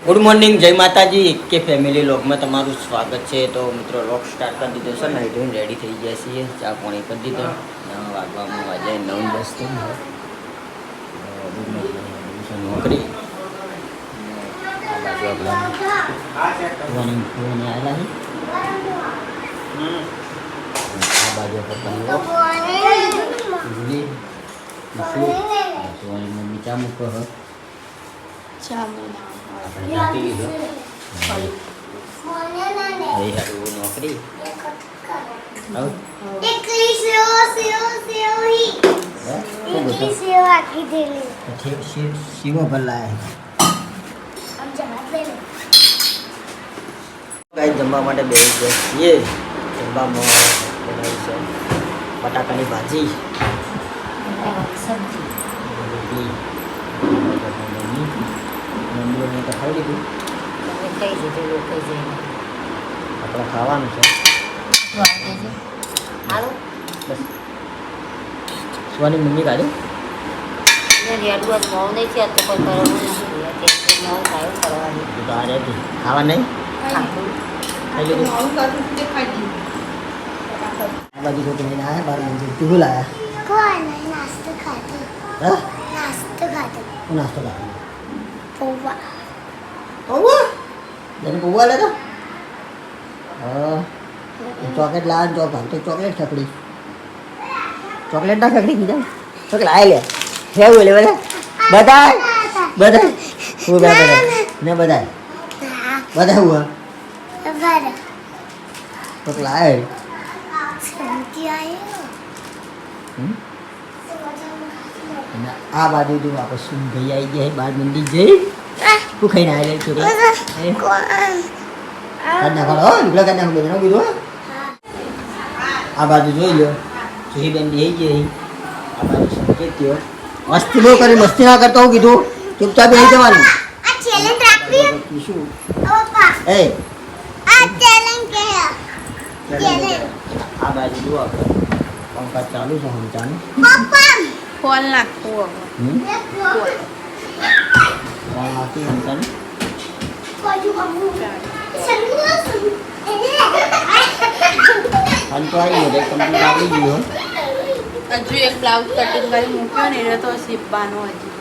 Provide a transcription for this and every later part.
Good morning, જય માતાજી. કે ફેમિલી લોગમાં તમારું સ્વાગત છે. તો મિત્રો લોગ સ્ટાર્ટ કરી દીધો છે. નાઈ ધોઈને રેડી થઈ ગયા છીએ. ચા પાણી કરી દીધો. વાગવામાં વાજે 9:10 થઈ નોકરી. આ બાજુ આપણે આવેલા છે. આ બાજુ મમ્મી ચા મૂકો હ નોકરી શીવો ભલા જમવા માટે બેસી ગયા છીએ. જમવામાં બનાવી છે બટાકાની ભાજી, સબ્જી. મમ્મીઓને તો ખાઈ લીધું, આપણે ખાવાનું છે. બસ સુવાની મમ્મી કાઢ્યું ખાવા નહીં ખાઈ લીધું. આ બાજુ છોકરી લઈને આવ્યા 12 મંદિર. તું લાયા નાસ્તો ખાધો. પૌવા લેતો. ચોકલેટ લાવ જો ભાવ તો ચોકલેટ ખકડી. ચોકલેટ ના ખકડી કીધા ચોકલેટ લાય લે. કેવું લે બધા બધા હું બધા ને બધા બધા હું તો લાય આ બાજુ તું આપણે શું ભાઈ આવી ગયા બાર મંદિર જઈ તું ખાઈને આવી છોકરા કીધું. આ બાજુ જોઈ લો જોઈ બેન જઈ ગઈ. આ બાજુ સંકેત થયો મસ્તી બહુ કરી, મસ્તી ના કરતો હું કીધું ચૂપચાપ બેસી જવાનું. આ બાજુ જુઓ આપણે પંખા ચાલુ છે હમચાનું ફોન નાખવું નાખી હમચાનું ફોન તો આવી ગયો કમ્પ્લીટ આવી ગયો. હજુ એક બ્લાઉઝ કટિંગ કરી મૂક્યો ને એટલે તો સીવવાનો હજી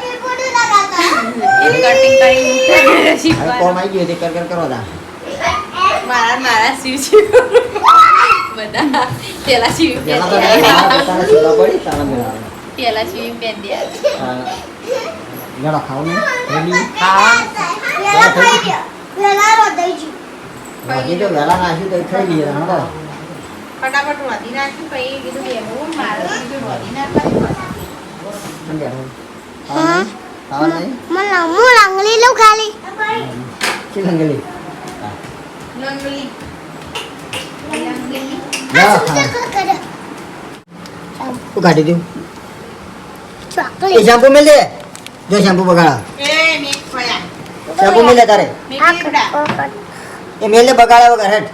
એક કટિંગ કરી મૂક્યો ને સીવવાનો. કોમ આવી ગયો તે કર કરો તા મારા સીવ બધા પેલા સીવી પેન પેલા સીવી પેન દે ગળા ખાવ ને તો વેલા નાખ્યું તો ખાઈ લઈએ ફટાફટ રોધી નાખ્યું પછી કીધું બેવું મારે કીધું રોધી કાઢી દઉં. શેમ્પુ મિલ દે જો શેમ્પુ બગાડા શેમ્પુ મિલે તારે એ મેલ દે બગાડા વગર હેઠ.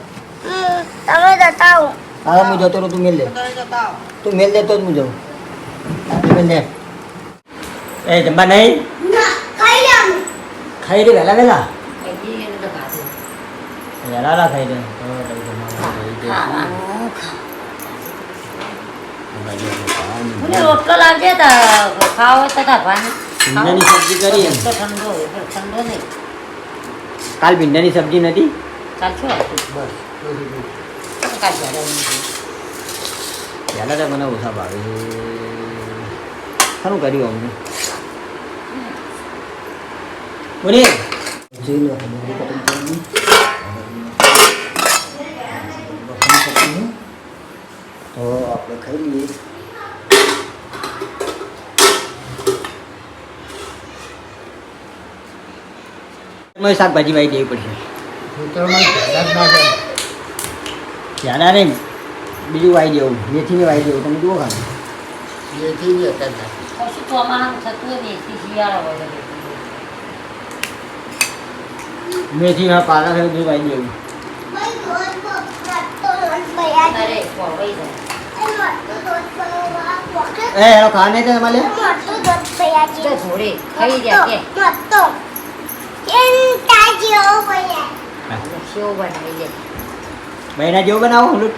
હા હું જતો રહું તું મેલ દે. તું મેલ દે તો જ હું જાઉં. મેલ દે એ જમવા નહીં ખાઈ રે વહેલા વહેલા વહેલા ખાઈ દે. રોટલો લાવજે ખાવો તો ભીંડાની સબ્જી કરી ઠંડો ઠંડો નહીં. કાલ ભીંડાની સબ્જી નથી ચાલશો બસ પહેલાં તો મને ઓછા ભાવે સારું કર્યું અમને. બોલે જોઈ લો તો આપણે ખાઈ લઈએ. શાકભાજી વાઈ દેવી પડશે. ધ્યાના નહીં બીજું વાઈ દેવું, મેથીને વાઈ દેવું. તમે જુઓ ખાલી મેથી ચોમાસામાં થતું હોય મેથી શિયાળા હોય મેથીમાં પાલક બધું વાઈ દેવું. અરે વહી જાય ખાને તો મળે થોડે ખાઈ જાય કે શેવ બનાવી દે. બૈરા જેવો બનાવો હલું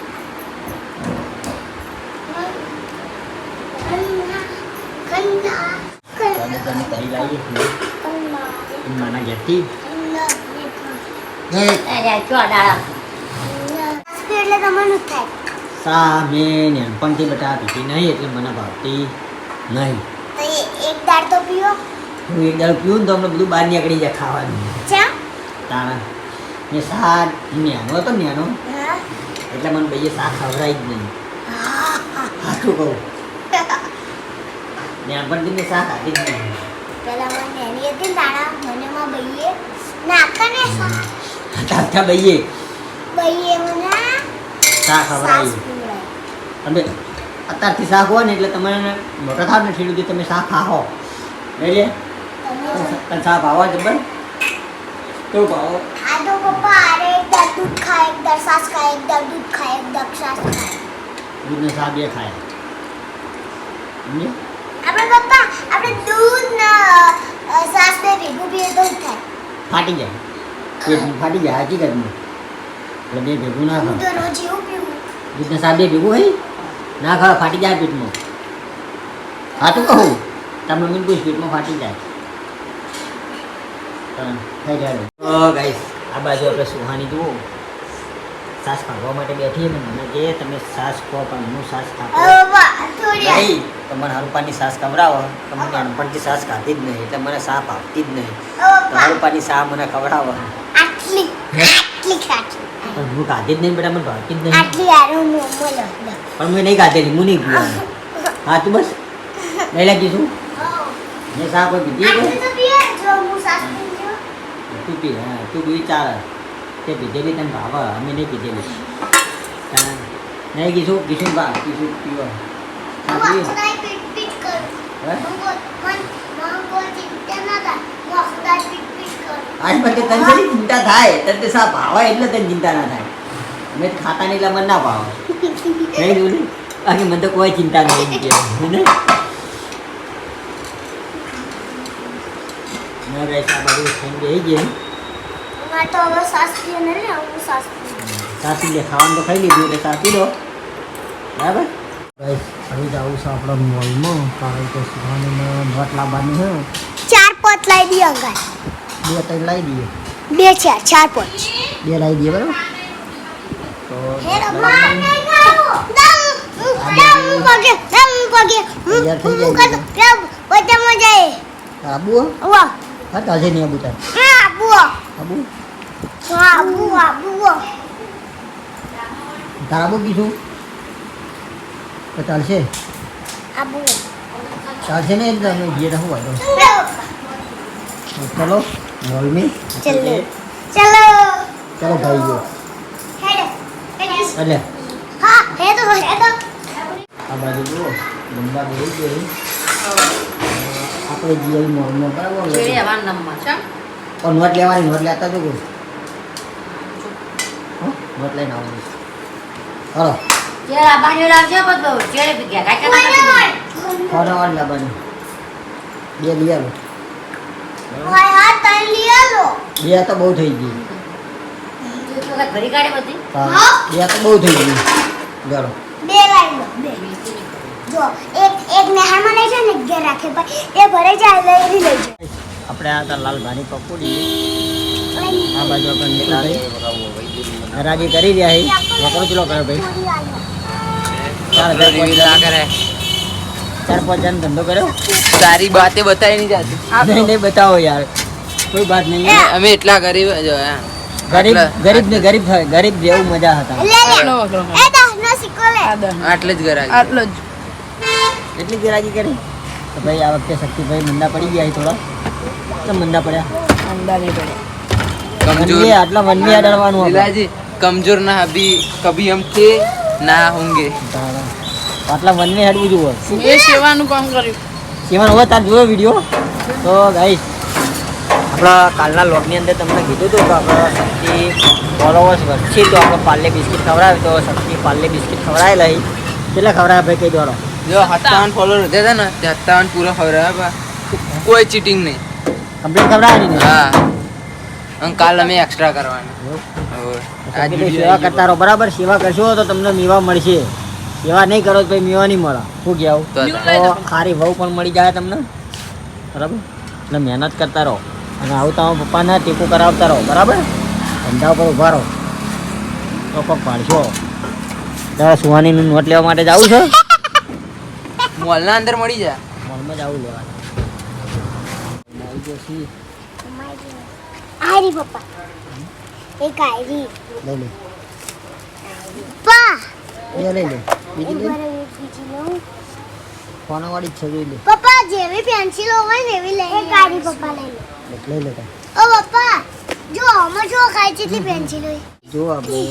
તને કરી લાવીએ માના ઘેરથી અરે ચોડા. સા મેં નાનપણથી બટા પીતી નહીં એટલે મને ભાવતી નહીં. હું એક દાડો પીવું ને તો અમને બધું બહાર નીકળી જાય ખાવાનું. તાણા ને સા ન્યાનો હતો ન્યાનો એટલે મને ભાઈએ સા ખવડાવી જ નહીં. સાચું કહું નાનપણથી મેં સા ખાધી જ નહીં. તારતા ભાઈએ સા ખવડાવી. તમે અત્યારથી શાક હોય ને એટલે તમે મોટા થાવ ને એટલું તમે શાક ખાઓ એટલે તને શાક ભાવો જબર કેવું ભાવો દૂધને શાક બે ખાય સમજે? ફાટી જાય પેટ ફાટી જાય હકીકતમાં એટલે બે ભેગું ના ખાવ. દૂધને શાક બે ભેગું હોય ના ખાવ ફાટી જાય પેટમાં. સાચું કહું તમે મમ્મીને પૂછ પેટમાં ફાટી જાય. થઈ જાય ગાઈસ આ બાજુ આપણે સુહાની જુઓ સાસ ખાવા માટે બેઠી ને મને કે તમે સાસ ખો પણ હું સાસ ખાતો નહીં. તમારે હરુપાની સાસ ખવડાવો તો મને નાનપણથી સાસ ખાતી જ નહીં એટલે મને સા ભાવતી જ નહીં. તો હરુપાની સા મને ખવડાવો પણ હું ખાધી જ નહીં બેટા મને ભાવતી જ નહીં. પણ મેં નહીં ખાધેલી હું નહીં પીવાનું. હા તું બસ નહીં લાગીશું મેં સા કોઈ પીધી તું પી હા તું પી ચાલે તે પીધેલી તને ભાવે અમે નહીં પીધેલી. નહીં કીધું કીધું બા કીધું પીવો આજ પછી તને શેની ચિંતા થાય તને સા ભાવે એટલે તને ચિંતા ના થાય. અમે ખાતા નહીં એટલે મને ના ભાવે નહીં બોલી બાકી મને તો કોઈ ચિંતા નહીં ના ગાઈસ આ બધું ખાઈને બેસી ગયા. સાસ પી લે ખાવાનું તો ખાઈ લીધું એટલે સાસ પી દો બરાબર. ગાઈસ હવે જાઉં છું આપણા મોલમાં કારણ કે સુહાનીને નોટ લાવવાની છે. 4-5 લાવી દઈએ અંગાર. 2-3 લાવી દઈએ. 2-4-5 2 લાવી દઈએ બરાબર. તો આબુ હા તાજે નહીં આબુ તાર આબુ તાર આબુ કીધું તો ચાલશે ચાલશે ને એટલે અમે જઈએ તો શું વાંધો. ચલો મોલ में चलो ચલો ભાઈ ગયો એટલે हाँ है तो આ બાજુ જુઓ ગંદા બોલી ગઈ આપણે જઈએ મોલમાં બરાબર પણ નોટ લેવાની નોટ લેતા જો નોટ લઈને આવવાનું હાલો ફોન લાવવાની 2 લઈ આવો. भाई हाथ तन लिया लो 2 તો બહુ થઈ ગઈ. ઘડી કાઢે બધી. હા 2 તો બહુ થઈ ગઈ. ચાલો 2 लाइन लो 2 जो एक नहर में नहीं जाने घे रखे पर ये भरे जाए ले नहीं ले जाए. આપણે આ હતા લાલભાની પકોડી આ બાજુ આપણે રાજી કરી રહ્યા છે. વકરો ચલો કરો ભાઈ 4-5 જણ ધંધો કર્યો. सारी बातें बताई नहीं जाती. नहीं बताओ यार कोई बात नहीं है. हमें इतना गरीब जो है ગરીબ જેવું મજા હતા. ले ले ए दहनो सिक्को ले आटले ज गरागी. એટલી ગરાજી કરી તો ભાઈ આ વખતે શક્તિભાઈ મંદા પડી ગયા થોડા. તો મંદા પડ્યા कमजोर આટલા વનવી અડાડવાનું लीलाजी कमजोर ना अभी कभी हम थे ना होंगे. આટલા વનવી હેડવું જોવે. એ સેવાનું કામ કર્યું. સેવન હવે તાર જોયો વિડીયો તો ગાઈસ આપણા કાલના લોગની અંદર તમને કીધું હતું કે આપણે શક્તિ ફોલોવર્સ વધશે તો આપણે પાર્લે બિસ્કિટ ખવડાવે તો શક્તિ પાર્લે બિસ્કિટ ખવડાવે લઈ કેટલા ખવડાવે ભાઈ કહી દો. जो 57 फॉलोअर होते थे ना 57 पूरा खबर है कोई चीटिंग नहीं. કમ્પ્લીટ ખવડાવે ને हाँ અને કાલ અમે એક્સ્ટ્રા કરવાના હવે આજ એટલે video સેવા આવી કરતા રહો બરાબર. સેવા કરશો તો તમને મેવા મળશે. સેવા નહીં કરો તો પછી મેવા નહીં મળે. શું કહેવું? તો તો સારી વહુ પણ મળી જાય તમને બરાબર. એટલે મહેનત કરતા રહો અને આવું તમારા પપ્પાને ટેકો કરાવતા રહો બરાબર. ધંધા ઉપર ઉભા રહો તો કોક પાડશો. તારે સુવાની નોટ લેવા માટે જવું છે? મોલના અંદર મળી જાય મોલમાં જવું લેવા. આવી ગયો છી. આયરી પપ્પા એક આયરી લઈ લે પપ્પા એ લઈ લે. બીજી લઈ એક બીજી લઉં ફોનવાળી જ છે જોઈ લે. પપ્પા જેવી પેન્સિલો હોય ને એવી લઈ એક આયરી પપ્પા લઈ લે લઈ લે તાર. ઓ પપ્પા જો આમાં જો ખાય જેટલી પેન્સિલો જો આપણે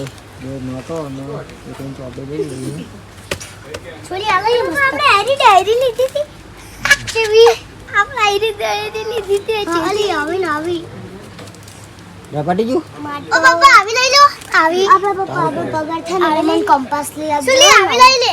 જો નોટો અને એક ઇંચ આપણે લઈ લઈએ. થોડી આગળ આપણે આયરી ડાયરી લીધી હતી કેવી આપણે આયરી ડાયરી લીધી હતી ચાલી આવી ને આવી લે પટી ગયું. ઓ પપ્પા આવી લઈ લો આવી આપણા પપ્પા પગાર થાય ને મને કંપાસ લઈ આવજો સુલી આવી લઈ લે